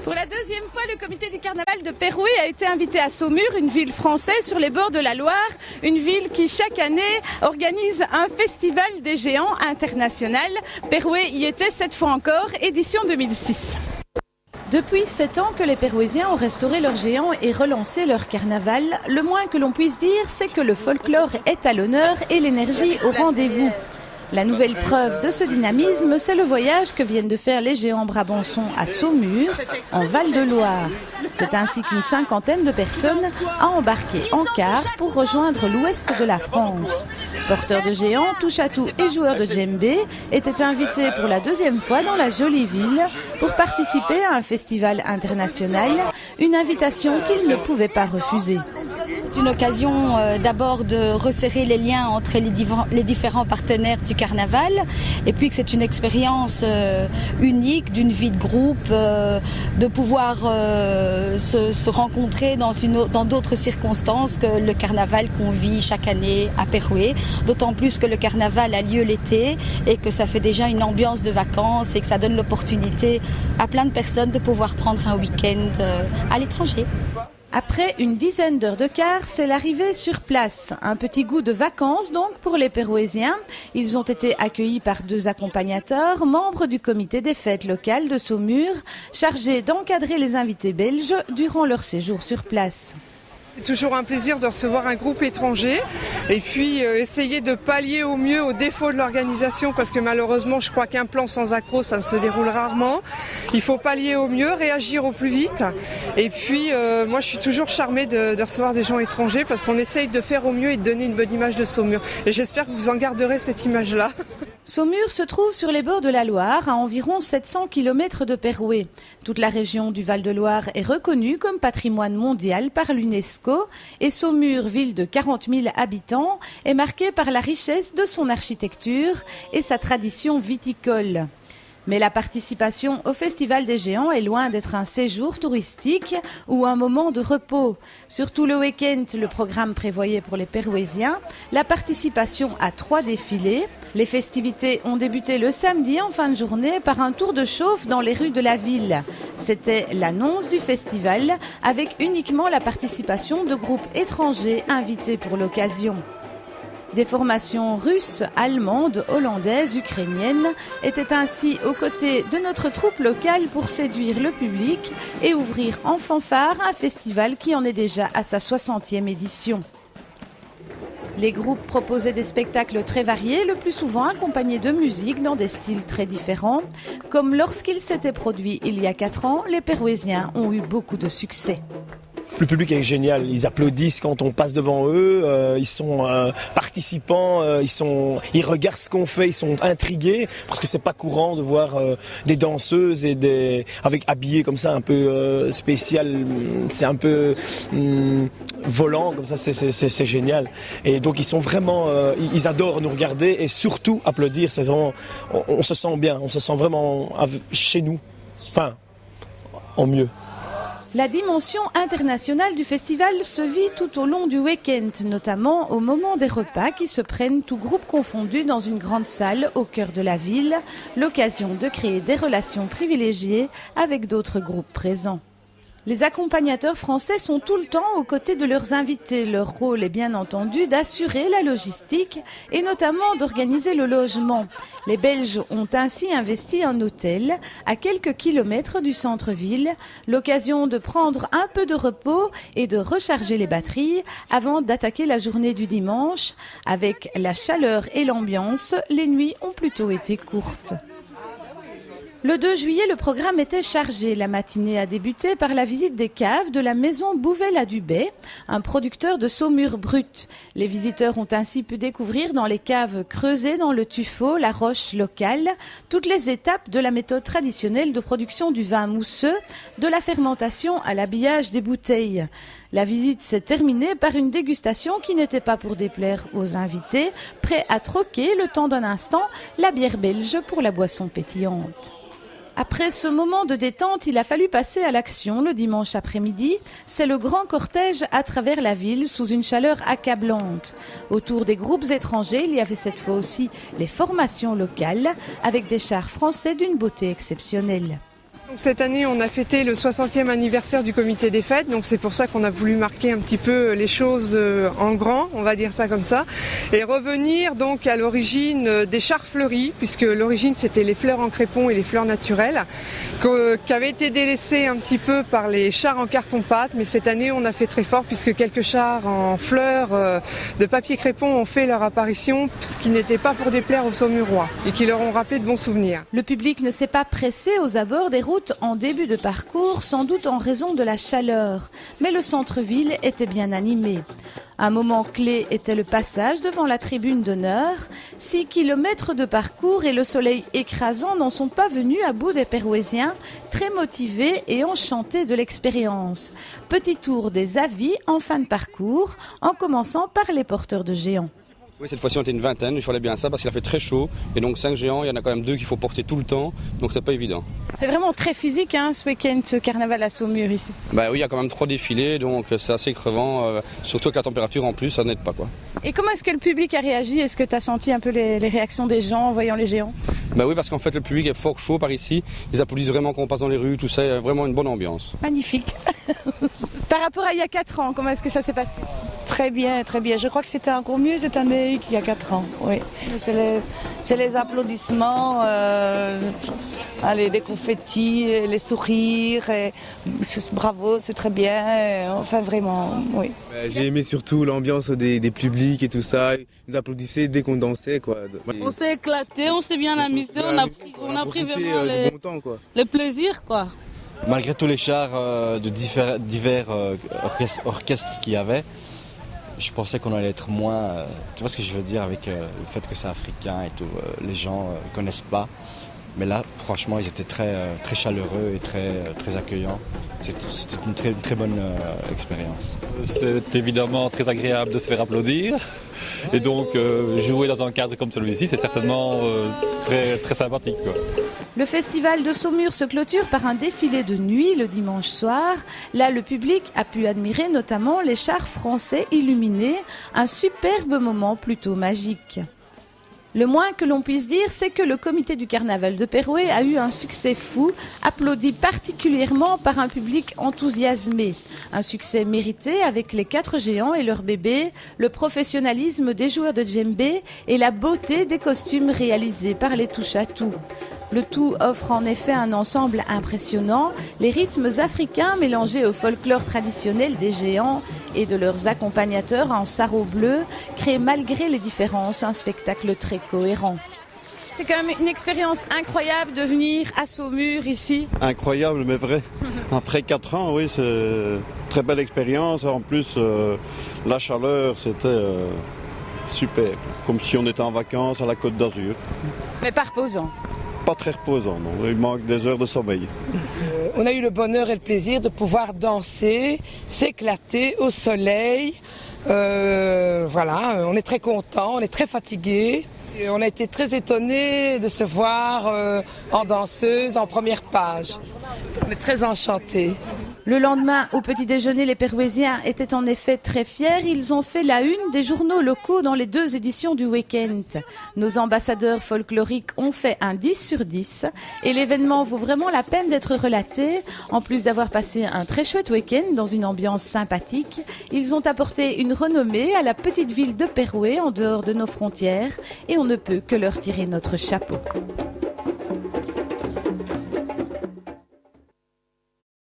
Pour la deuxième fois, le comité du carnaval de Perouet a été invité à Saumur, une ville française sur les bords de la Loire, une ville qui chaque année organise un festival des géants international. Perouet y était cette fois encore, édition 2006. Depuis 7 ans que les Pérouésiens ont restauré leurs géants et relancé leur carnaval, le moins que l'on puisse dire, c'est que le folklore est à l'honneur et l'énergie au rendez-vous. La nouvelle preuve de ce dynamisme, c'est le voyage que viennent de faire les géants brabançons à Saumur, en Val-de-Loire. C'est ainsi qu'une cinquantaine de personnes a embarqué en car pour rejoindre l'ouest de la France. Porteurs de géants, touche-à-tout et joueurs de djembé étaient invités pour la deuxième fois dans la jolie ville pour participer à un festival international, une invitation qu'ils ne pouvaient pas refuser. C'est une occasion d'abord de resserrer les liens entre les différents partenaires du carnaval et puis que c'est une expérience unique d'une vie de groupe, de pouvoir se rencontrer dans d'autres circonstances que le carnaval qu'on vit chaque année à Perouet, d'autant plus que le carnaval a lieu l'été et que ça fait déjà une ambiance de vacances et que ça donne l'opportunité à plein de personnes de pouvoir prendre un week-end à l'étranger. Après une dizaine d'heures de car, c'est l'arrivée sur place. Un petit goût de vacances donc pour les Pérouésiens. Ils ont été accueillis par 2 accompagnateurs, membres du comité des fêtes locales de Saumur, chargés d'encadrer les invités belges durant leur séjour sur place. C'est toujours un plaisir de recevoir un groupe étranger et puis essayer de pallier au mieux aux défauts de l'organisation parce que malheureusement je crois qu'un plan sans accroc ça ne se déroule rarement. Il faut pallier au mieux, réagir au plus vite et puis moi je suis toujours charmée de recevoir des gens étrangers parce qu'on essaye de faire au mieux et de donner une bonne image de Saumur et j'espère que vous en garderez cette image-là. Saumur se trouve sur les bords de la Loire, à environ 700 km de Perouet. Toute la région du Val-de-Loire est reconnue comme patrimoine mondial par l'UNESCO et Saumur, ville de 40 000 habitants, est marquée par la richesse de son architecture et sa tradition viticole. Mais la participation au Festival des Géants est loin d'être un séjour touristique ou un moment de repos. Surtout le week-end, le programme prévoyait pour les Pérouésiens la participation à 3 défilés. Les festivités ont débuté le samedi en fin de journée par un tour de chauffe dans les rues de la ville. C'était l'annonce du festival avec uniquement la participation de groupes étrangers invités pour l'occasion. Des formations russes, allemandes, hollandaises, ukrainiennes étaient ainsi aux côtés de notre troupe locale pour séduire le public et ouvrir en fanfare un festival qui en est déjà à sa 60e édition. Les groupes proposaient des spectacles très variés, le plus souvent accompagnés de musique dans des styles très différents. Comme lorsqu'ils s'étaient produits il y a 4 ans, les Pérouésiens ont eu beaucoup de succès. Le public est génial, ils applaudissent quand on passe devant eux, ils sont participants, ils regardent ce qu'on fait, ils sont intrigués parce que c'est pas courant de voir des danseuses et avec habillées comme ça un peu spécial, c'est un peu volant comme ça, c'est génial. Et donc ils sont vraiment, ils adorent nous regarder et surtout applaudir, c'est vraiment, on se sent bien, on se sent vraiment chez nous, enfin en mieux. La dimension internationale du festival se vit tout au long du week-end, notamment au moment des repas qui se prennent tous groupes confondus dans une grande salle au cœur de la ville, l'occasion de créer des relations privilégiées avec d'autres groupes présents. Les accompagnateurs français sont tout le temps aux côtés de leurs invités. Leur rôle est bien entendu d'assurer la logistique et notamment d'organiser le logement. Les Belges ont ainsi investi un hôtel à quelques kilomètres du centre-ville, l'occasion de prendre un peu de repos et de recharger les batteries avant d'attaquer la journée du dimanche. Avec la chaleur et l'ambiance, les nuits ont plutôt été courtes. Le 2 juillet, le programme était chargé. La matinée a débuté par la visite des caves de la maison Bouvet-la-Dubé, un producteur de saumure brute. Les visiteurs ont ainsi pu découvrir dans les caves creusées dans le tuffeau, la roche locale, toutes les étapes de la méthode traditionnelle de production du vin mousseux, de la fermentation à l'habillage des bouteilles. La visite s'est terminée par une dégustation qui n'était pas pour déplaire aux invités, prêts à troquer le temps d'un instant la bière belge pour la boisson pétillante. Après ce moment de détente, il a fallu passer à l'action le dimanche après-midi. C'est le grand cortège à travers la ville sous une chaleur accablante. Autour des groupes étrangers, il y avait cette fois aussi les formations locales avec des chars français d'une beauté exceptionnelle. Donc cette année, on a fêté le 60e anniversaire du comité des fêtes, donc c'est pour ça qu'on a voulu marquer un petit peu les choses en grand, on va dire ça comme ça, et revenir donc à l'origine des chars fleuris, puisque l'origine c'était les fleurs en crépon et les fleurs naturelles, qui avaient été délaissées un petit peu par les chars en carton-pâte, mais cette année on a fait très fort puisque quelques chars en fleurs de papier crépon ont fait leur apparition, ce qui n'était pas pour déplaire aux Saumurois et qui leur ont rappelé de bons souvenirs. Le public ne s'est pas pressé aux abords des routes en début de parcours, sans doute en raison de la chaleur. Mais le centre-ville était bien animé. Un moment clé était le passage devant la tribune d'honneur. 6 kilomètres de parcours et le soleil écrasant n'en sont pas venus à bout des Pérouésiens, très motivés et enchantés de l'expérience. Petit tour des avis en fin de parcours, en commençant par les porteurs de géants. Oui, cette fois-ci on était une vingtaine, il fallait bien ça parce qu'il a fait très chaud. Et donc 5 géants, il y en a quand même 2 qu'il faut porter tout le temps, donc c'est pas évident. C'est vraiment très physique ce week-end, ce carnaval à Saumur ici. Bah oui, il y a quand même 3 défilés, donc c'est assez crevant, surtout avec la température en plus, ça n'aide pas quoi. Et comment est-ce que le public a réagi? Est-ce que tu as senti un peu les réactions des gens en voyant les géants? Bah oui, parce qu'en fait le public est fort chaud par ici, ils applaudissent vraiment quand on passe dans les rues, tout ça, il y a vraiment une bonne ambiance. Magnifique. Par rapport à il y a 4 ans, comment est-ce que ça s'est passé? Très bien, très bien. Je crois que c'était encore mieux cette année qu'il y a 4 ans. Oui. C'est les applaudissements, les confettis, les sourires. Bravo, c'est très bien. Enfin, vraiment, oui. J'ai aimé surtout l'ambiance des publics et tout ça. Ils nous applaudissaient dès qu'on dansait, quoi. On s'est éclaté, on s'est bien amusé, on a pris vraiment le plaisir, quoi. Malgré tous les chars de divers orchestres qu'il y avait, je pensais qu'on allait être moins... tu vois ce que je veux dire avec le fait que c'est africain et tout. Les gens ne connaissent pas. Mais là, franchement, ils étaient très chaleureux et très accueillants. C'était une très bonne expérience. C'est évidemment très agréable de se faire applaudir. Et donc, jouer dans un cadre comme celui-ci, c'est certainement très sympathique, quoi. Le festival de Saumur se clôture par un défilé de nuit le dimanche soir. Là, le public a pu admirer notamment les chars français illuminés, un superbe moment plutôt magique. Le moins que l'on puisse dire, c'est que le comité du carnaval de Péroué a eu un succès fou, applaudi particulièrement par un public enthousiasmé. Un succès mérité avec les 4 géants et leurs bébés, le professionnalisme des joueurs de djembé et la beauté des costumes réalisés par les touche-à-tout. Le tout offre en effet un ensemble impressionnant, les rythmes africains mélangés au folklore traditionnel des géants et de leurs accompagnateurs en sarrau bleu créent malgré les différences un spectacle très cohérent. C'est quand même une expérience incroyable de venir à Saumur ici. Incroyable mais vrai. Après 4 ans, oui, c'est une très belle expérience. En plus, la chaleur, c'était super. Comme si on était en vacances à la Côte d'Azur. Mais pas reposant. Pas très reposant, non. Il manque des heures de sommeil. On a eu le bonheur et le plaisir de pouvoir danser, s'éclater au soleil. Voilà, on est très contents, on est très fatigués. Et on a été très étonnés de se voir en danseuse, en première page. On est très enchantés. Le lendemain, au petit déjeuner, les Pérouésiens étaient en effet très fiers. Ils ont fait la une des journaux locaux dans les 2 éditions du week-end. Nos ambassadeurs folkloriques ont fait un 10 sur 10 et l'événement vaut vraiment la peine d'être relaté. En plus d'avoir passé un très chouette week-end dans une ambiance sympathique, ils ont apporté une renommée à la petite ville de Péroué en dehors de nos frontières et on ne peut que leur tirer notre chapeau.